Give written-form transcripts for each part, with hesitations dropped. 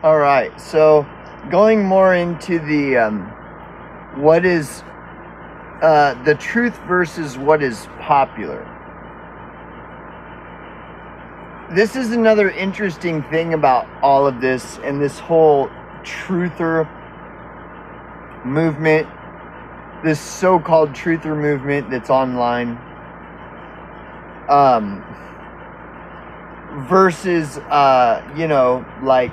All right, so going more into the what is the truth versus what is popular. This is another interesting thing about all of this and this whole truther movement, this so-called truther movement that's online, versus like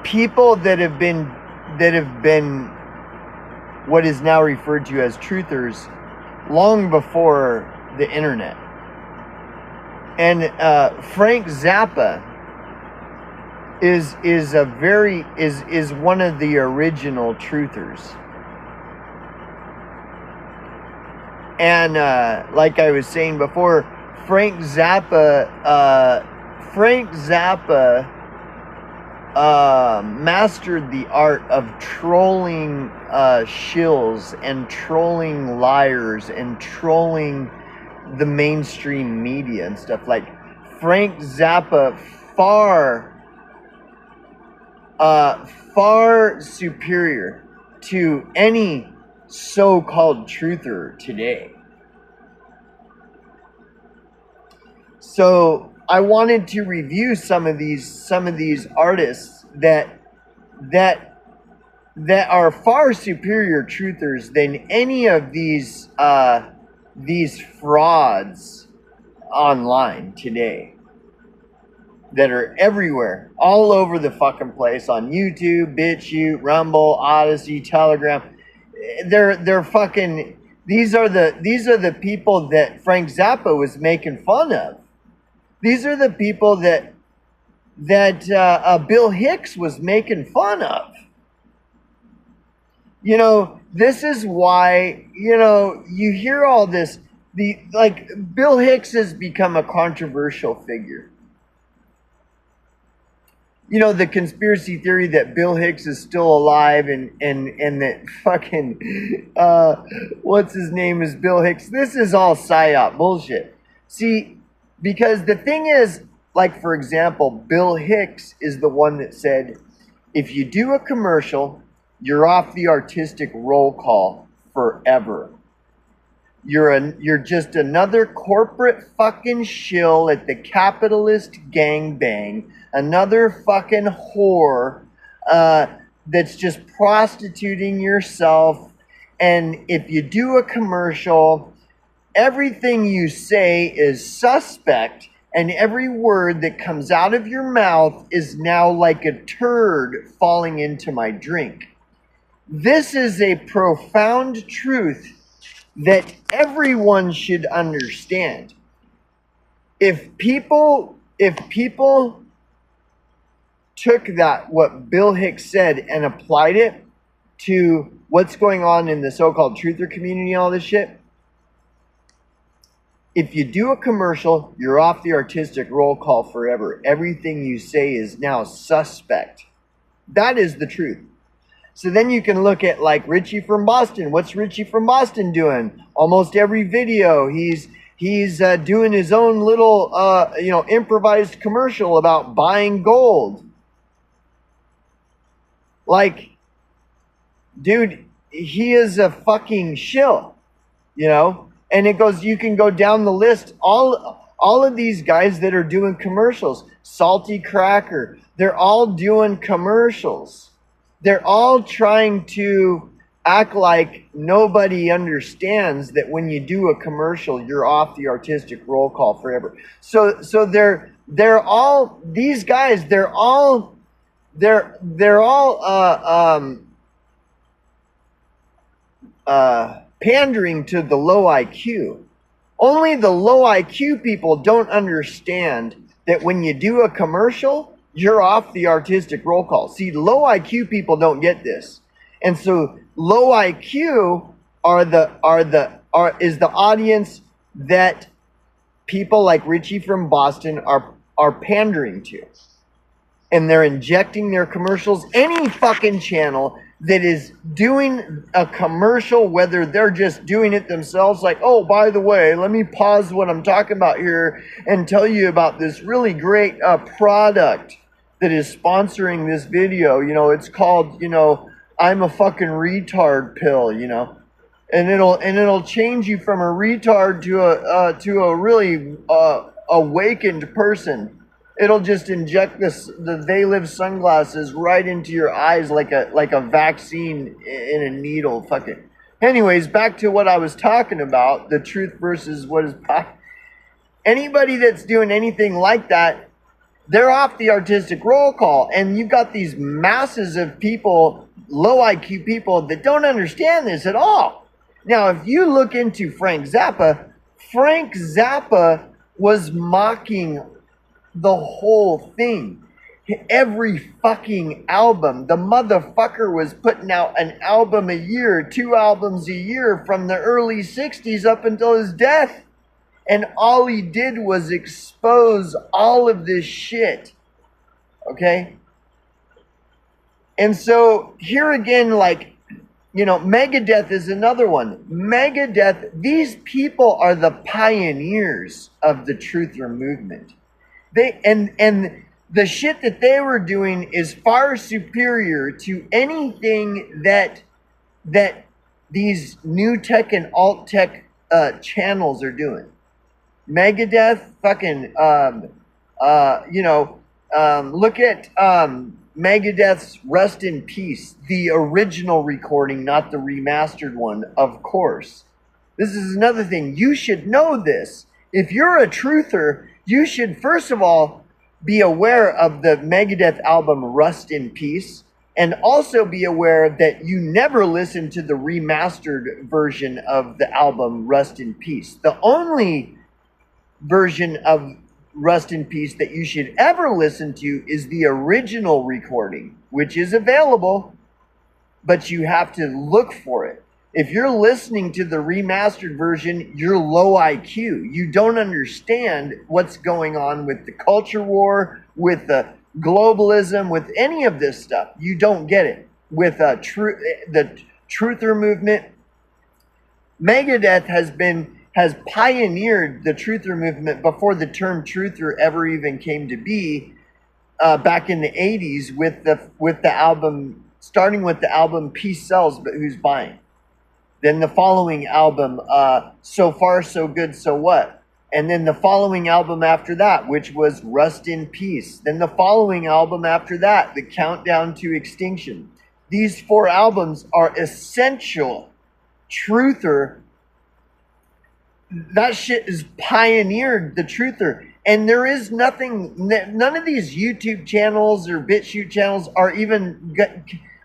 people that have been what is now referred to as truthers long before the internet. And Frank Zappa is one of the original truthers. And like I was saying before, Frank Zappa mastered the art of trolling shills and trolling liars and trolling the mainstream media and stuff. Like Frank Zappa far superior to any so-called truther today. So I wanted to review some of these artists that are far superior truthers than any of these frauds online today that are everywhere, all over the fucking place, on YouTube, BitChute, Rumble, Odyssey, Telegram. They're fucking. These are the people that Frank Zappa was making fun of. These are the people that Bill Hicks was making fun of. You know, this is why, you hear all this. Bill Hicks has become a controversial figure. You know, the conspiracy theory that Bill Hicks is still alive and that fucking, what's his name is Bill Hicks. This is all psyop bullshit. See, because the thing is, like, for example, Bill Hicks is the one that said, if you do a commercial, you're off the artistic roll call forever. You're just another corporate fucking shill at the capitalist gangbang, another fucking whore that's just prostituting yourself. And if you do a commercial, everything you say is suspect, and every word that comes out of your mouth is now like a turd falling into my drink. This is a profound truth that everyone should understand. If people took that, what Bill Hicks said, and applied it to what's going on in the so-called truther community and all this shit, if you do a commercial, you're off the artistic roll call forever. Everything you say is now suspect. That is the truth. So then you can look at, like, Richie from Boston. What's Richie from Boston doing? Almost every video, he's doing his own little, improvised commercial about buying gold. Like, dude, he is a fucking shill, And it goes, you can go down the list. All of these guys that are doing commercials, Salty Cracker, they're all doing commercials. They're all trying to act like nobody understands that when you do a commercial, you're off the artistic roll call forever. So they're all these guys. They're all pandering to the low IQ. Only the low IQ people don't understand that when you do a commercial, you're off the artistic roll call. See, low IQ people don't get this. And so low IQ is the audience that people like Richie from Boston are pandering to. And they're injecting their commercials. Any fucking channel that is doing a commercial, whether they're just doing it themselves, like, oh, by the way, let me pause what I'm talking about here and tell you about this really great product that is sponsoring this video. You know, it's called, you know, I'm a fucking retard pill, you know. And it'll change you from a retard to a really awakened person. It'll just inject the They Live sunglasses right into your eyes like a vaccine in a needle. Fuck it. Anyways, back to what I was talking about, the truth versus what is anybody that's doing anything like that, they're off the artistic roll call. And you've got these masses of people, low IQ people, that don't understand this at all. Now, if you look into Frank Zappa was mocking the whole thing. Every fucking album. The motherfucker was putting out an album a year, 2 albums a year from the early 60s up until his death. And all he did was expose all of this shit. Okay? And so here again, like, you know, Megadeth is another one. Megadeth, these people are the pioneers of the truther movement. And the shit that they were doing is far superior to anything that these new tech and alt tech channels are doing. Megadeth, fucking, look at Megadeth's Rest in Peace, the original recording, not the remastered one, of course. This is another thing. You should know this. If you're a truther, you should first of all be aware of the Megadeth album Rust in Peace, and also be aware that you never listened to the remastered version of the album Rust in Peace. The only version of Rust in Peace that you should ever listen to is the original recording, which is available, but you have to look for it. If you're listening to the remastered version, you're low IQ. You don't understand what's going on with the culture war, with the globalism, with any of this stuff. You don't get it. With the truther movement, Megadeth has pioneered the truther movement before the term truther ever even came to be, back in the 80s with the album, starting with the album Peace Sells, But Who's Buying? Then the following album, So Far, So Good, So What? And then the following album after that, which was Rust in Peace. Then the following album after that, The Countdown to Extinction. These 4 albums are essential truther. That shit is pioneered the truther. And there is nothing, none of these YouTube channels or BitChute channels are even,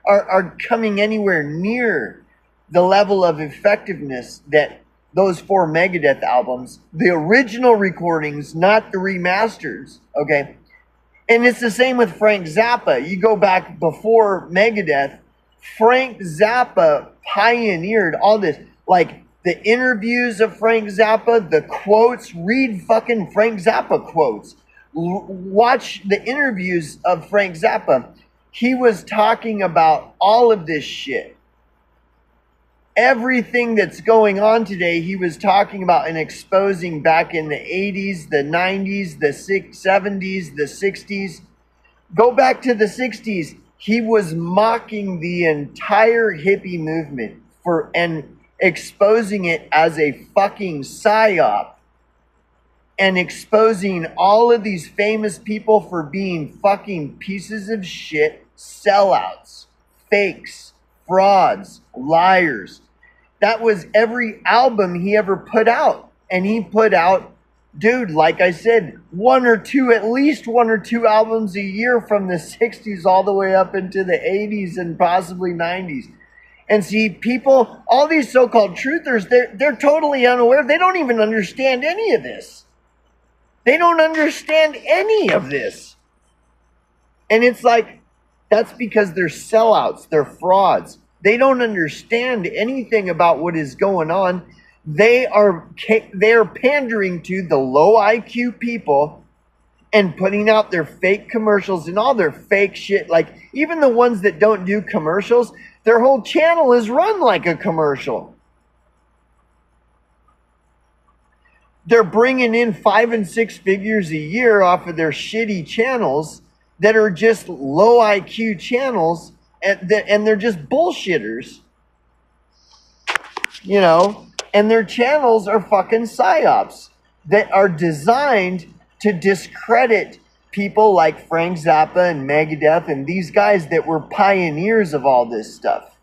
are coming anywhere near the level of effectiveness that those 4 Megadeth albums, the original recordings, not the remasters, okay? And it's the same with Frank Zappa. You go back before Megadeth, Frank Zappa pioneered all this. Like, the interviews of Frank Zappa, the quotes, read fucking Frank Zappa quotes. Watch the interviews of Frank Zappa. He was talking about all of this shit. Everything that's going on today, he was talking about and exposing back in the 80s, the 90s, the 70s, the 60s. Go back to the 60s. He was mocking the entire hippie movement and exposing it as a fucking psyop, and exposing all of these famous people for being fucking pieces of shit, sellouts, fakes, frauds, liars. That was every album he ever put out. And he put out, dude, like I said, at least one or two albums a year from the 60s all the way up into the 80s and possibly 90s. And see, people, all these so-called truthers, they're totally unaware. They don't even understand any of this. They don't understand any of this. And it's like, that's because they're sellouts, they're frauds. They don't understand anything about what is going on. They are pandering to the low IQ people and putting out their fake commercials and all their fake shit. Like, even the ones that don't do commercials, their whole channel is run like a commercial. They're bringing in 5 and 6 figures a year off of their shitty channels that are just low IQ channels, and they're just bullshitters, you know, and their channels are fucking psyops that are designed to discredit people like Frank Zappa and Megadeth and these guys that were pioneers of all this stuff.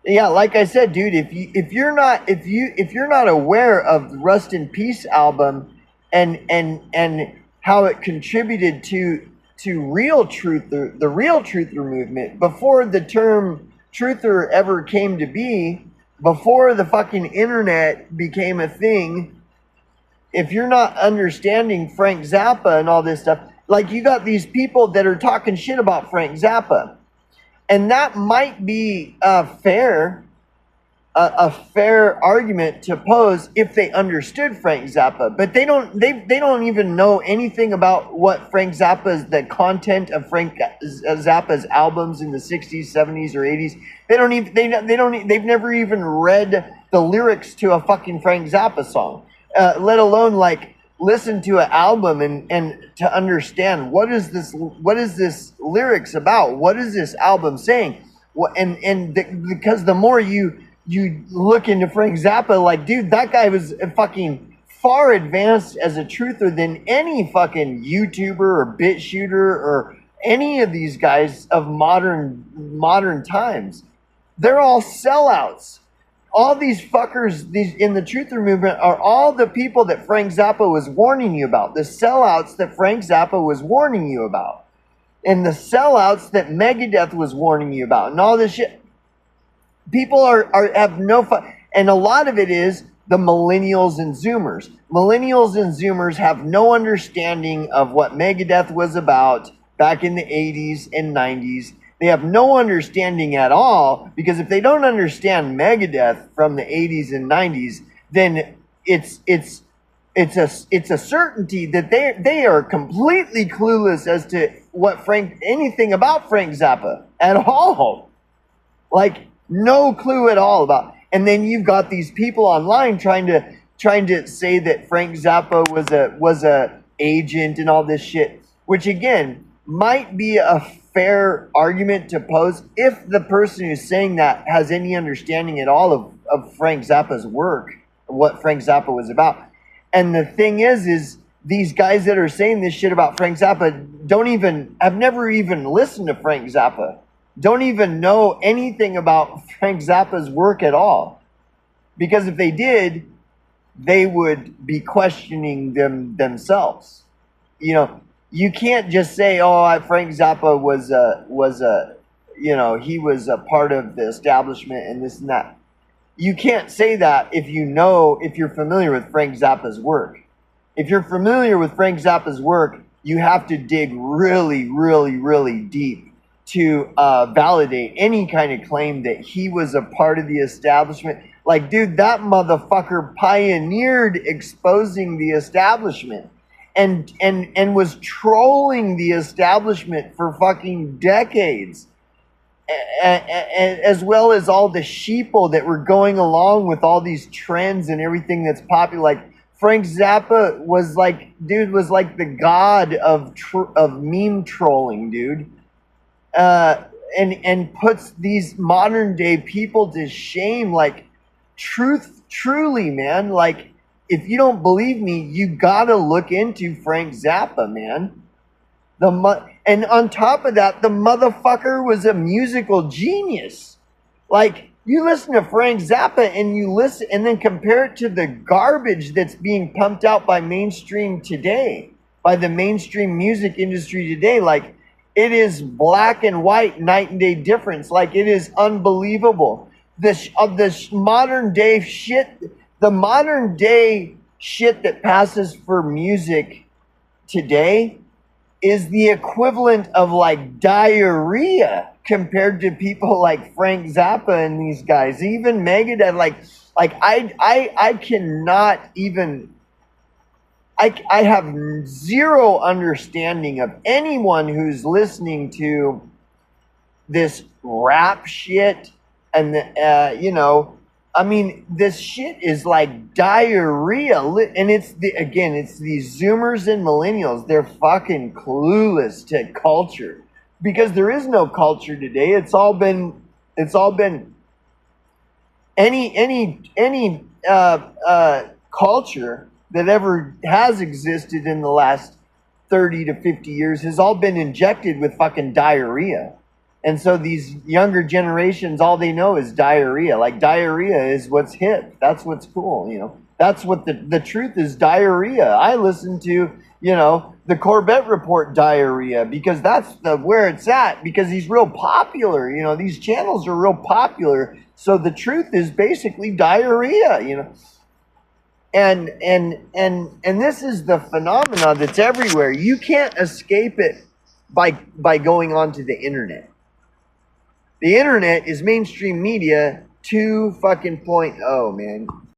Yeah, like I said, dude, if you're not aware of the Rust in Peace album and how it contributed to real truther, the real truther movement, before the term truther ever came to be, before the fucking internet became a thing, if you're not understanding Frank Zappa and all this stuff, like you got these people that are talking shit about Frank Zappa. And that might be a fair argument to pose if they understood Frank Zappa, but they don't even know anything about what Frank Zappa's, the content of Frank Zappa's albums in the 60s, 70s, or 80s. They've never even read the lyrics to a fucking Frank Zappa song, let alone like listen to an album and to understand what is this lyrics about, what is this album saying, because the more you look into Frank Zappa, like, dude, that guy was fucking far advanced as a truther than any fucking YouTuber or bit shooter or any of these guys of modern times. They're all sellouts. All these fuckers, these in the truther movement, are all the people that Frank Zappa was warning you about. The sellouts that Frank Zappa was warning you about. And the sellouts that Megadeth was warning you about. And all this shit. People have no fun. And a lot of it is the millennials and Zoomers. Millennials and Zoomers have no understanding of what Megadeth was about back in the 80s and 90s. They have no understanding at all, because if they don't understand Megadeth from the 80s and 90s, then it's a certainty that they are completely clueless as to anything about Frank Zappa at all. Like, no clue at all about. And then you've got these people online trying to say that Frank Zappa was a agent and all this shit, which again might be a fair argument to pose if the person who's saying that has any understanding at all of Frank Zappa's work, what Frank Zappa was about. And the thing is these guys that are saying this shit about Frank Zappa have never even listened to Frank Zappa, don't even know anything about Frank Zappa's work at all. Because if they did, they would be questioning themselves. You know, you can't just say, "Oh, Frank Zappa he was a part of the establishment and this and that." You can't say that if you're familiar with Frank Zappa's work. If you're familiar with Frank Zappa's work, you have to dig really, really, really deep to validate any kind of claim that he was a part of the establishment. Like, dude, that motherfucker pioneered exposing the establishment. And was trolling the establishment for fucking decades, as well as all the sheeple that were going along with all these trends and everything that's popular. Like, Frank Zappa was like the god of meme trolling, dude, and puts these modern day people to shame. Like, truly, man, like, if you don't believe me, you gotta look into Frank Zappa, man. And on top of that, the motherfucker was a musical genius. Like, you listen to Frank Zappa and then compare it to the garbage that's being pumped out by mainstream today, by the mainstream music industry today. Like, it is black and white, night and day difference. Like, it is unbelievable. This modern day shit. The modern day shit that passes for music today is the equivalent of like diarrhea compared to people like Frank Zappa and these guys. Even Megadeth, I cannot even. I have zero understanding of anyone who's listening to this rap shit and I mean, this shit is like diarrhea, and it's these Zoomers and millennials. They're fucking clueless to culture because there is no culture today. It's all been any culture that ever has existed in the last 30 to 50 years has all been injected with fucking diarrhea. And so these younger generations, all they know is diarrhea. Like diarrhea is what's hip. That's what's cool, you know. That's what the truth is, diarrhea. I listen to, you know, the Corbett Report diarrhea because that's where it's at because he's real popular. You know, these channels are real popular. So the truth is basically diarrhea, you know. And this is the phenomenon that's everywhere. You can't escape it by going onto the internet. The internet is mainstream media 2.0, man.